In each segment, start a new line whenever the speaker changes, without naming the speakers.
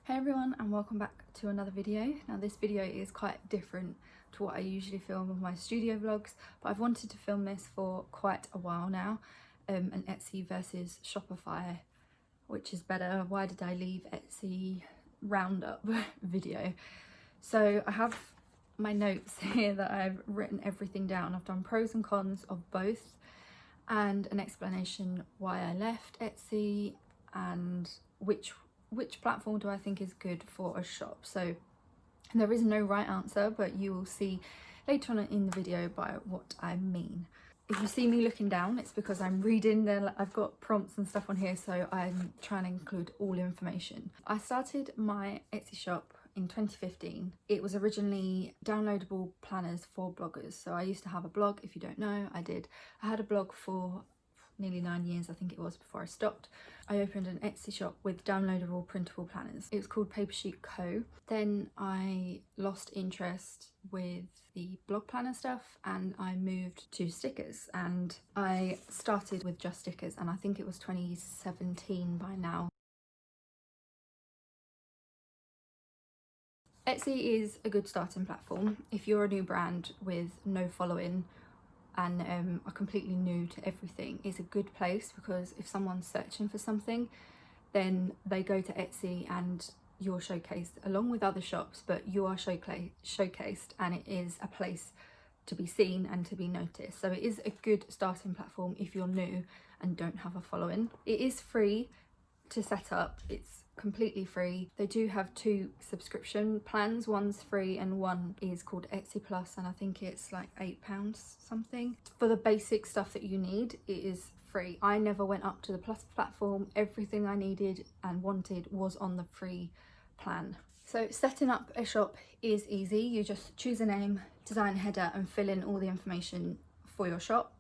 Hey everyone, and welcome back to another video. Now this video is quite different to what I usually film with my studio vlogs, but I've wanted to film this for quite a while now. An Etsy versus Shopify, which is better? Why did I leave Etsy roundup video? So I have my notes here that I've written everything down. I've done pros and cons of both and an explanation why I left Etsy and which platform do I think is good for a shop. So there is no right answer, but you will see later on in the video by what I mean. If you see me looking down, it's because I'm reading. I've got prompts and stuff on here, so I'm trying to include all information. I started my Etsy shop in 2015. It was originally downloadable planners for bloggers. So I used to have a blog. If you don't know, I had a blog for nearly 9 years, I think it was, before I stopped. I opened an Etsy shop with downloadable printable planners. It was called Papersheet Co. Then I lost interest with the blog planner stuff and I moved to stickers, and I started with just stickers, and I think it was 2017 by now. Etsy is a good starting platform if you're a new brand with no following and are completely new to everything. It's a good place because if someone's searching for something, then they go to Etsy and you're showcased along with other shops, but you are showcased, and it is a place to be seen and to be noticed. So it is a good starting platform if you're new and don't have a following. It is free to set up. It's completely free. They do have 2 subscription plans. One's free and one is called Etsy Plus, and I think it's like £8 something. For the basic stuff that you need, it is free. I never went up to the Plus platform. Everything I needed and wanted was on the free plan. So setting up a shop is easy. You just choose a name, design a header, and fill in all the information for your shop.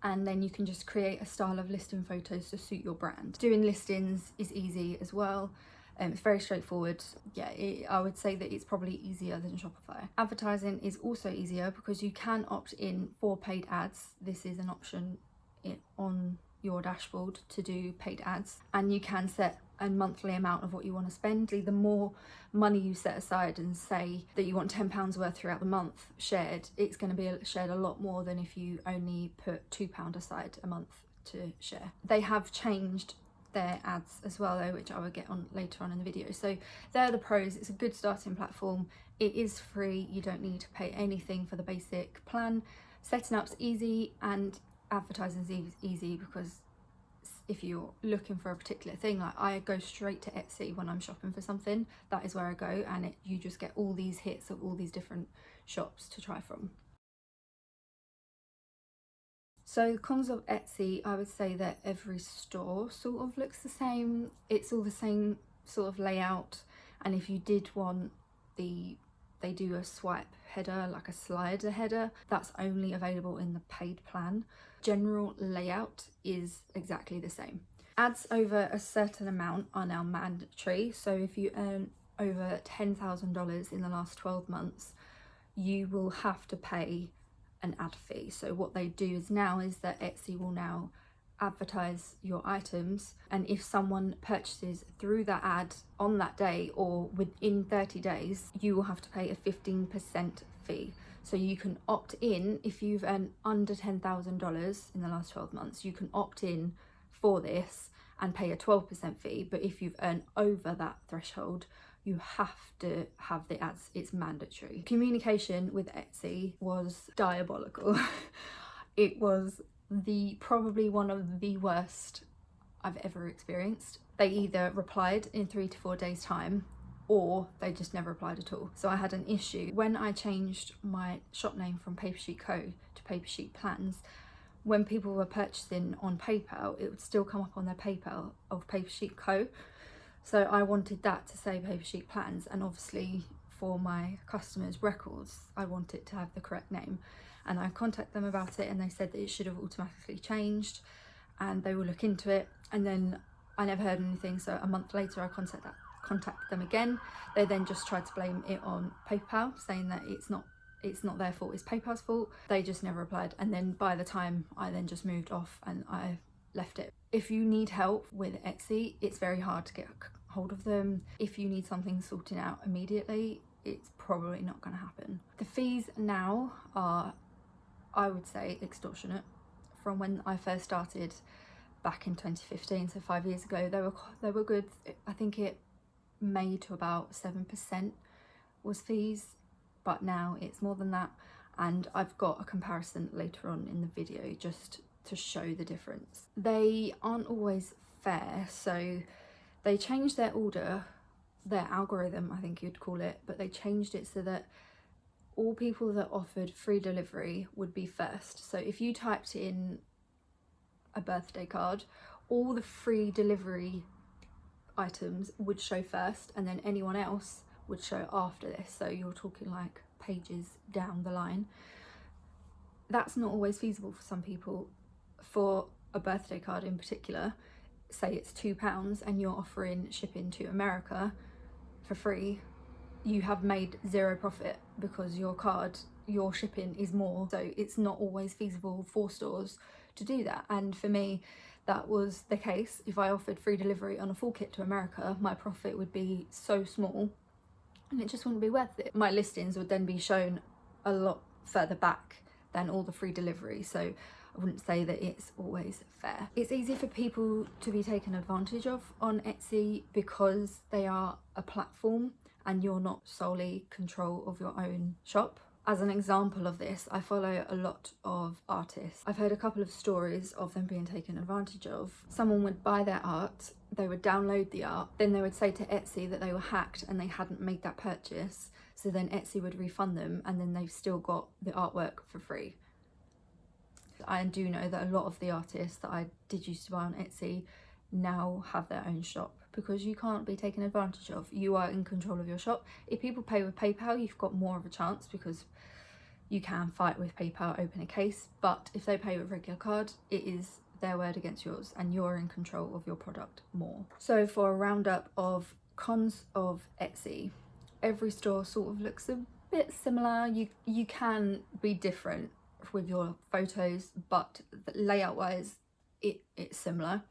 And then you can just create a style of listing photos to suit your brand. Doing listings is easy as well. It's very straightforward. Yeah, I would say that it's probably easier than Shopify. Advertising is also easier because you can opt in for paid ads. This is an option on your dashboard to do paid ads, and you can set a monthly amount of what you want to spend. The more money you set aside and say that you want £10 worth throughout the month shared, it's going to be shared a lot more than if you only put £2 aside a month to share. They have changed their ads as well though, which I will get on later on in the video. So they're the pros. It's a good starting platform. It is free. You don't need to pay anything for the basic plan. Setting up's easy and advertising is easy because if you're looking for a particular thing, like I go straight to Etsy when I'm shopping for something. That is where I go, and you just get all these hits of all these different shops to try from. So cons of Etsy, I would say that every store sort of looks the same. It's all the same sort of layout, and if you did want they do a swipe header, like a slider header, that's only available in the paid plan. General layout is exactly the same. Ads over a certain amount are now mandatory. So if you earn over $10,000 in the last 12 months, you will have to pay an ad fee. So what they do is that Etsy will now advertise your items, and if someone purchases through that ad on that day or within 30 days, you will have to pay a 15% fee. So you can opt in if you've earned under $10,000 in the last 12 months, you can opt in for this and pay a 12% fee. But if you've earned over that threshold, you have to have the ads. It's mandatory. Communication with Etsy was diabolical. It was probably one of the worst I've ever experienced. They either replied in 3 to 4 days time, or they just never replied at all. So I had an issue when I changed my shop name from Papersheet Co to Papersheet Plans. When people were purchasing on PayPal, it would still come up on their PayPal of Papersheet Co. So I wanted that to say Papersheet Plans, and obviously for my customers' records, I want it to have the correct name. And I contacted them about it, and they said that it should have automatically changed and they will look into it. And then I never heard anything. So a month later I contacted them again. They then just tried to blame it on PayPal, saying that it's not their fault, it's PayPal's fault. They just never replied. And then by the time I then just moved off and I left it. If you need help with Etsy, it's very hard to get hold of them. If you need something sorted out immediately, it's probably not going to happen. The fees now are, I would say, extortionate. From when I first started back in 2015, so 5 years ago, they were good. I think it made to about 7% was fees, but now it's more than that, and I've got a comparison later on in the video just to show the difference. They aren't always fair, so they changed their algorithm, I think you'd call it, but they changed it so that all people that offered free delivery would be first. So if you typed in a birthday card, all the free delivery items would show first, and then anyone else would show after this. So you're talking like pages down the line. That's not always feasible for some people. For a birthday card in particular, say it's £2 and you're offering shipping to America for free, you have made zero profit because your shipping is more. So it's not always feasible for stores to do that. And for me, that was the case. If I offered free delivery on a full kit to America, my profit would be so small and it just wouldn't be worth it. My listings would then be shown a lot further back than all the free delivery. So I wouldn't say that it's always fair. It's easy for people to be taken advantage of on Etsy because they are a platform and you're not solely control of your own shop. As an example of this, I follow a lot of artists. I've heard a couple of stories of them being taken advantage of. Someone would buy their art, they would download the art, then they would say to Etsy that they were hacked and they hadn't made that purchase. So then Etsy would refund them and then they've still got the artwork for free. I do know that a lot of the artists that I did used to buy on Etsy now have their own shop because you can't be taken advantage of. You are in control of your shop. If people pay with PayPal, you've got more of a chance because you can fight with PayPal, open a case. But if they pay with regular card, it is their word against yours and you're in control of your product more. So for a roundup of cons of Etsy, every store sort of looks a bit similar. You can be different with your photos, but layout wise it's similar.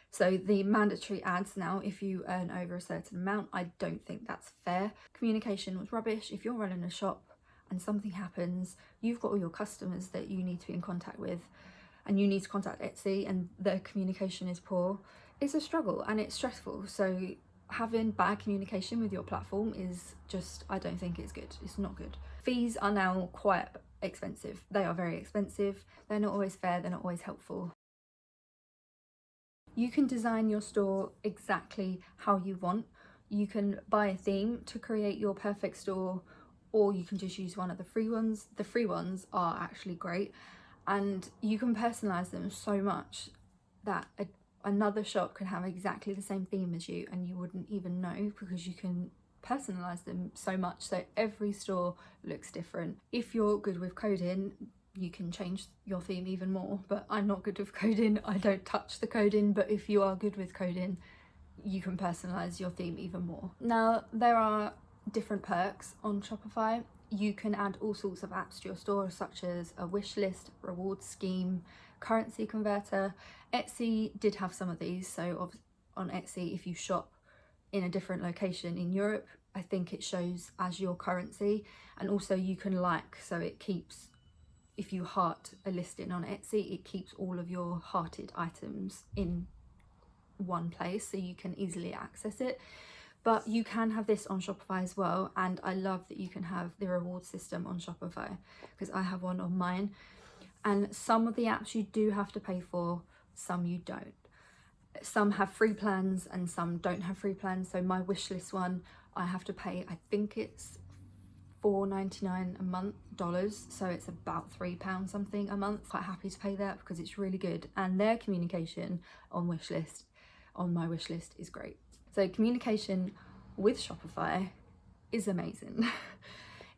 So the mandatory ads now, if you earn over a certain amount, I don't think that's fair. Communication was rubbish. If you're running a shop and something happens, you've got all your customers that you need to be in contact with and you need to contact Etsy and their communication is poor. It's a struggle and it's stressful. So having bad communication with your platform is just, I don't think it's good. It's not good. Fees are now quite expensive. They are very expensive. They're not always fair. They're not always helpful. You can design your store exactly how you want. You can buy a theme to create your perfect store, or you can just use one of the free ones. The free ones are actually great and you can personalize them so much that another shop can have exactly the same theme as you and you wouldn't even know because you can personalize them so much. So every store looks different. If you're good with coding, you can change your theme even more, but I'm not good with coding. I don't touch the coding, but if you are good with coding, you can personalize your theme even more. Now, there are different perks on Shopify. You can add all sorts of apps to your store, such as a wish list, reward scheme, currency converter. Etsy did have some of these. So on Etsy, if you shop in a different location in Europe, I think it shows as your currency. And also you can so it keeps, if you heart a listing on Etsy, it keeps all of your hearted items in one place so you can easily access it. But you can have this on Shopify as well, and I love that you can have the reward system on Shopify because I have one on mine. And some of the apps you do have to pay for, some you don't. Some have free plans and some don't have free plans. So my wishlist one, I have to pay, I think it's $4.99 a month, so it's about £3 something a month. Quite happy to pay that because it's really good, and their communication on my wish list is great. So communication with Shopify is amazing.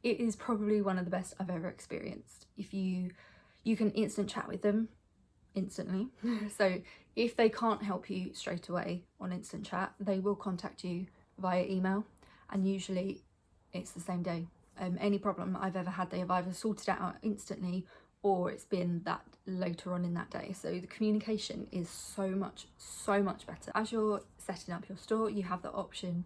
It is probably one of the best I've ever experienced. If you can instant chat with them instantly. So if they can't help you straight away on instant chat, they will contact you via email, and usually it's the same day. Any problem I've ever had, they have either sorted it out instantly or it's been that later on in that day. So the communication is so much better. As you're setting up your store, you have the option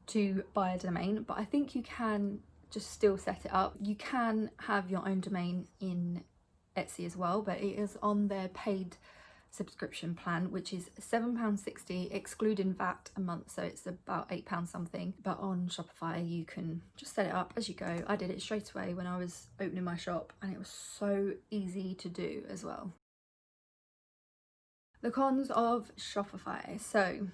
to buy a domain, but I think you can just still set it up. You can have your own domain in Etsy as well, but it is on their paid subscription plan, which is £7.60 excluding VAT a month, so it's about £8 something. But on Shopify you can just set it up as you go. I did it straight away when I was opening my shop, and it was so easy to do as well. The cons of Shopify. So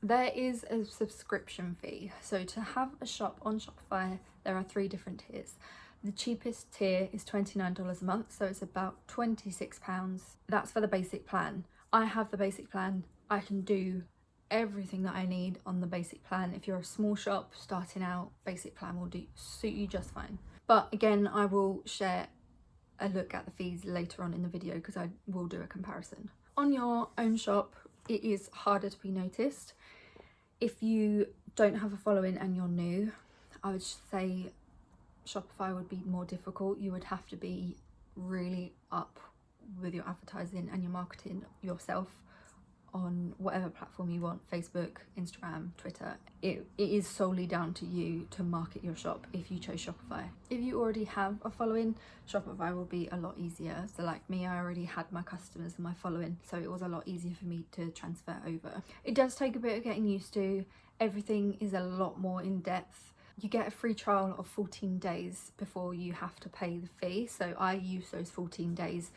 there is a subscription fee. So to have a shop on Shopify, there are 3 different tiers. The cheapest tier is $29 a month, so it's about £26. That's for the basic plan. I have the basic plan. I can do everything that I need on the basic plan. If you're a small shop starting out, basic plan will suit you just fine. But again, I will share a look at the fees later on in the video because I will do a comparison. On your own shop, it is harder to be noticed. If you don't have a following and you're new, I would say Shopify would be more difficult. You would have to be really up with your advertising and your marketing yourself on whatever platform you want, Facebook, Instagram, Twitter. It is solely down to you to market your shop if you chose Shopify. If you already have a following, Shopify will be a lot easier. So like me, I already had my customers and my following, so it was a lot easier for me to transfer over. It does take a bit of getting used to. Everything is a lot more in depth. You get a free trial of 14 days before you have to pay the fee. So I use those 14 days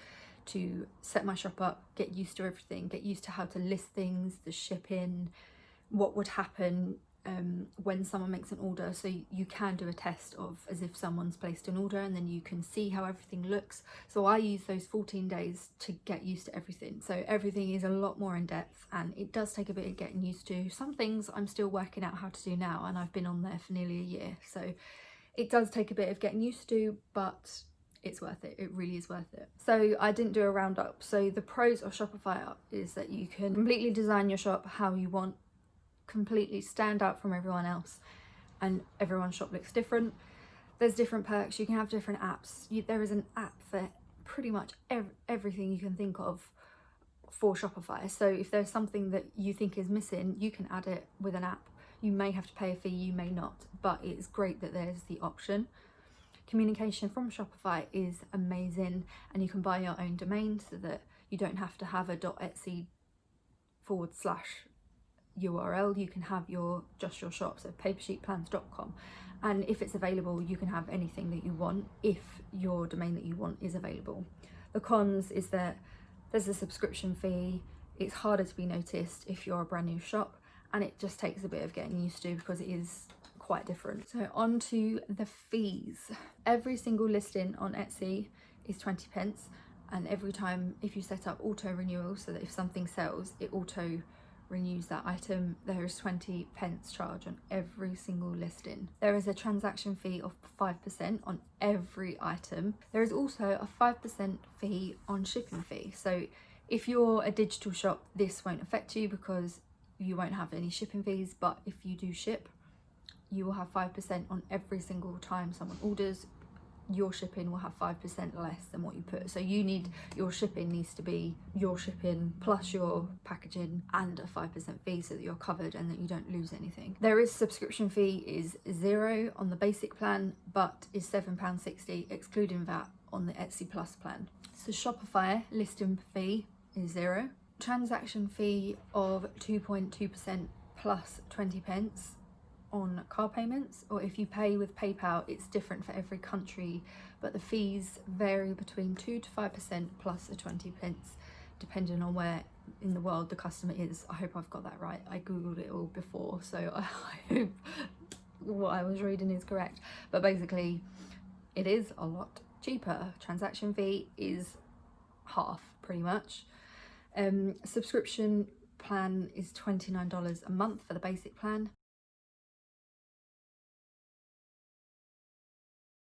to set my shop up, get used to everything, get used to how to list things, the shipping, what would happen when someone makes an order. So you can do a test of as if someone's placed an order, and then you can see how everything looks. So I use those 14 days to get used to everything. So everything is a lot more in depth, and it does take a bit of getting used to. Some things I'm still working out how to do now, and I've been on there for nearly a year. So it does take a bit of getting used to, but it's worth it. It really is worth it. So I didn't do a roundup. So the pros of Shopify is that you can completely design your shop how you want, completely stand out from everyone else, and everyone's shop looks different. There's different perks. You can have different apps. There is an app for pretty much everything you can think of for Shopify. So if there's something that you think is missing, you can add it with an app. You may have to pay a fee, you may not, but it's great that there's the option. Communication from Shopify is amazing, and you can buy your own domain so that you don't have to have a .etsy / URL. You can have just your shop, so papersheetplans.com, and if it's available you can have anything that you want if your domain that you want is available. The cons is that there's a subscription fee. It's harder to be noticed if you're a brand new shop, and it just takes a bit of getting used to because it is quite different. So on to the fees. Every single listing on Etsy is 20p, and every time if you set up auto renewal, so that if something sells it auto renews that item, there is 20p charge on every single listing. There is a transaction fee of 5% on every item. There is also a 5% fee on shipping fee. So if you're a digital shop, this won't affect you because you won't have any shipping fees, but if you do ship, you will have 5% on every single time someone orders. Your shipping will have 5% less than what you put. So your shipping needs to be your shipping plus your packaging and a 5% fee so that you're covered and that you don't lose anything. There is subscription fee is £0 on the basic plan, but is £7.60 excluding VAT on the Etsy Plus plan. So Shopify listing fee is £0. Transaction fee of 2.2% plus 20p on car payments, or if you pay with PayPal, it's different for every country, but the fees vary between 2 to 5% plus a 20p depending on where in the world the customer is. I hope I've got that right. I googled it all before, so I hope what I was reading is correct, but basically it is a lot cheaper. Transaction fee is half pretty much. Subscription plan is $29 a month for the basic plan.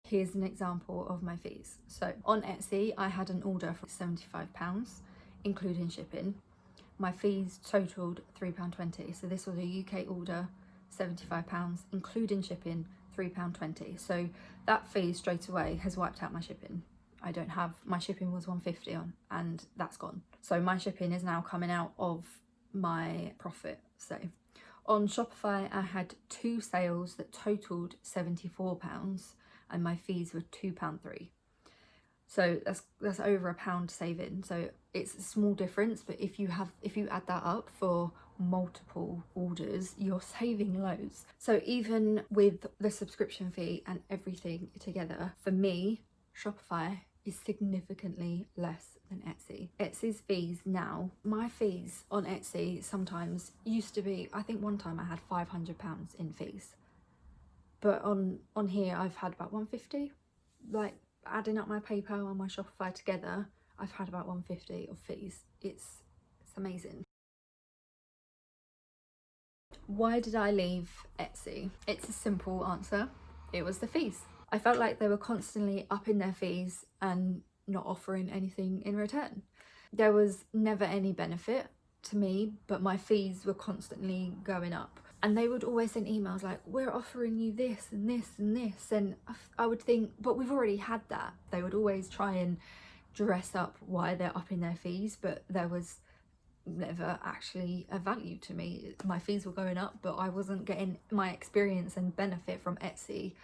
Here's an example of my fees. So on Etsy, I had an order for £75, including shipping. My fees totaled £3.20. So this was a UK order, £75, including shipping, £3.20. So that fee straight away has wiped out my shipping. I don't have, my shipping was 150 on, and that's gone. So my shipping is now coming out of my profit. So on Shopify, I had 2 sales that totaled £74 and my fees were £2.3. So that's over £1 saving. So it's a small difference, but if you add that up for multiple orders, you're saving loads. So even with the subscription fee and everything together, for me, Shopify is significantly less than Etsy. Etsy's fees now, my fees on Etsy sometimes used to be, I think one time I had £500 in fees. But on here I've had about 150, like adding up my PayPal and my Shopify together, I've had about 150 of fees. It's amazing. Why did I leave Etsy? It's a simple answer. It was the fees. I felt like they were constantly upping their fees and not offering anything in return. There was never any benefit to me, but my fees were constantly going up. And they would always send emails like, we're offering you this and this and this. And I would think, but we've already had that. They would always try and dress up why they're upping their fees, but there was never actually a value to me. My fees were going up, but I wasn't getting my experience and benefit from Etsy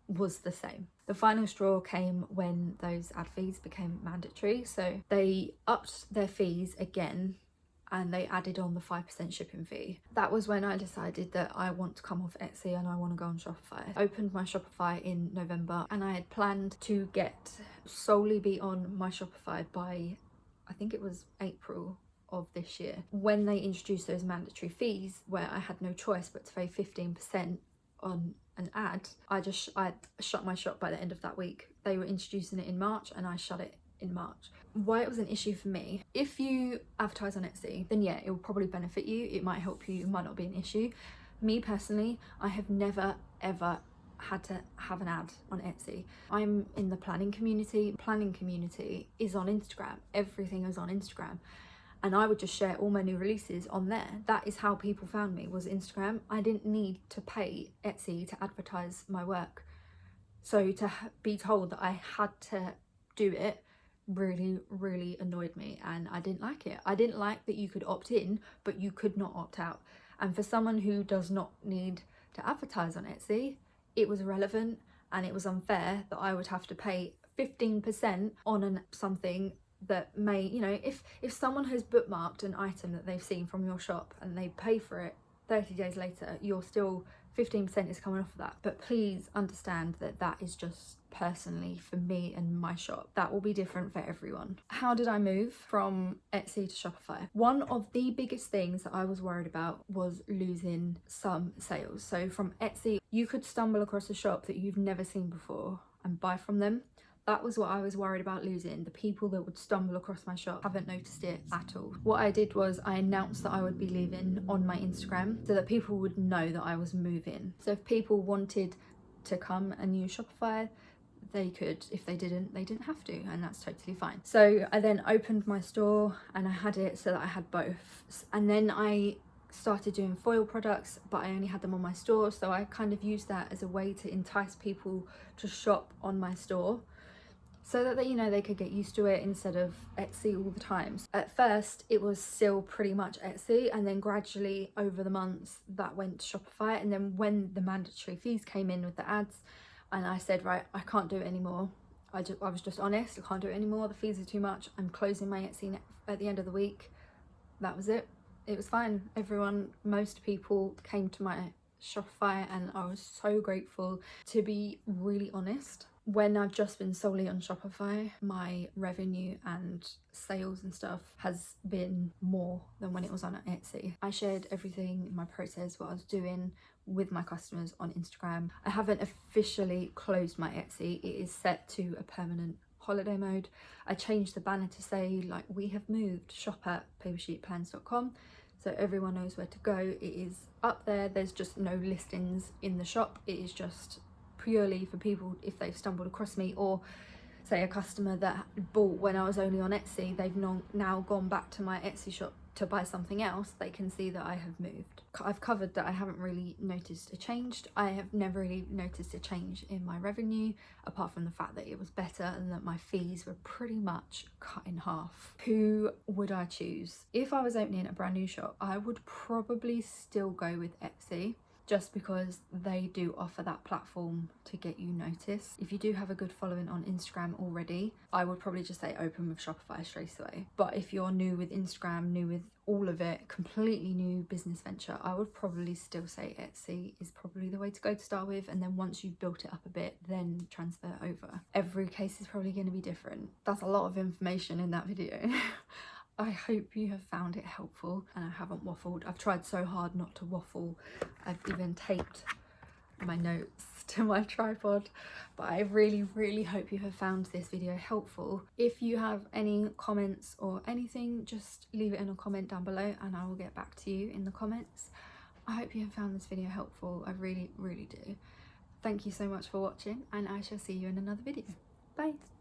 was the same. The final straw came when those ad fees became mandatory. So they upped their fees again and they added on the 5% shipping fee. That was when I decided that I want to come off Etsy and I want to go on Shopify. I opened my Shopify in November and I had planned to solely be on my Shopify by, I think it was April of this year. When they introduced those mandatory fees where I had no choice but to pay 15% on an ad, I shut my shop by the end of that week. They were introducing it in March and I shut it in March. Why it was an issue for me, if you advertise on Etsy, then yeah, it will probably benefit you, it might help you, it might not be an issue. Me personally, I have never ever had to have an ad on Etsy. I'm in the planning community. Planning community is on Instagram. Everything is on Instagram. And I would just share all my new releases on there. That is how people found me, was Instagram. I didn't need to pay Etsy to advertise my work. So to be told that I had to do it really annoyed me, and I didn't like it. I didn't like that you could opt in, but you could not opt out. And for someone who does not need to advertise on Etsy, it was irrelevant and it was unfair that I would have to pay 15% on something that may, you know, if someone has bookmarked an item that they've seen from your shop and they pay for it 30 days later, you're still 15% is coming off of that. But please understand that that is just personally for me and my shop. That will be different for everyone. How did I move from Etsy to Shopify? One of the biggest things that I was worried about was losing some sales. So from Etsy, you could stumble across a shop that you've never seen before and buy from them. That was what I was worried about losing. The people that would stumble across my shop haven't noticed it at all. What I did was I announced that I would be leaving on my Instagram so that people would know that I was moving. So if people wanted to come and use Shopify, they could. If they didn't, they didn't have to, and that's totally fine. So I then opened my store and I had it so that I had both. And then I started doing foil products, but I only had them on my store. So I kind of used that as a way to entice people to shop on my store, so that they could get used to it instead of Etsy all the time. At first, it was still pretty much Etsy, and then gradually over the months that went to Shopify. And then when the mandatory fees came in with the ads, and I said, right, I can't do it anymore. I was just honest, I can't do it anymore. The fees are too much. I'm closing my Etsy at the end of the week. That was it. It was fine. Most people came to my Shopify, and I was so grateful. To be really honest, when I've just been solely on Shopify, my revenue and sales and stuff has been more than when it was on Etsy. I shared everything, my process, what I was doing with my customers on Instagram. I haven't officially closed my Etsy. It is set to a permanent holiday mode. I changed the banner to say, like, we have moved, shop at papersheetplans.com, so everyone knows where to go. It is up there. There's just no listings in the shop. It is just purely for people if they've stumbled across me, or say a customer that bought when I was only on Etsy, they've now gone back to my Etsy shop to buy something else, they can see that I have moved. I've covered that I haven't really noticed a change. I have never really noticed a change in my revenue, apart from the fact that it was better and that my fees were pretty much cut in half. Who would I choose? If I was opening a brand new shop, I would probably still go with Etsy, just because they do offer that platform to get you noticed. If you do have a good following on Instagram already, I would probably just say open with Shopify straight away. But if you're new with Instagram, new with all of it, completely new business venture, I would probably still say Etsy is probably the way to go to start with, and then once you've built it up a bit, then transfer over. Every case is probably going to be different. That's a lot of information in that video. I hope you have found it helpful and I haven't waffled. I've tried so hard not to waffle. I've even taped my notes to my tripod, but I really hope you have found this video helpful. If you have any comments or anything, just leave it in a comment down below and I will get back to you in the comments. I hope you have found this video helpful. I really do. Thank you so much for watching, and I shall see you in another video. Bye.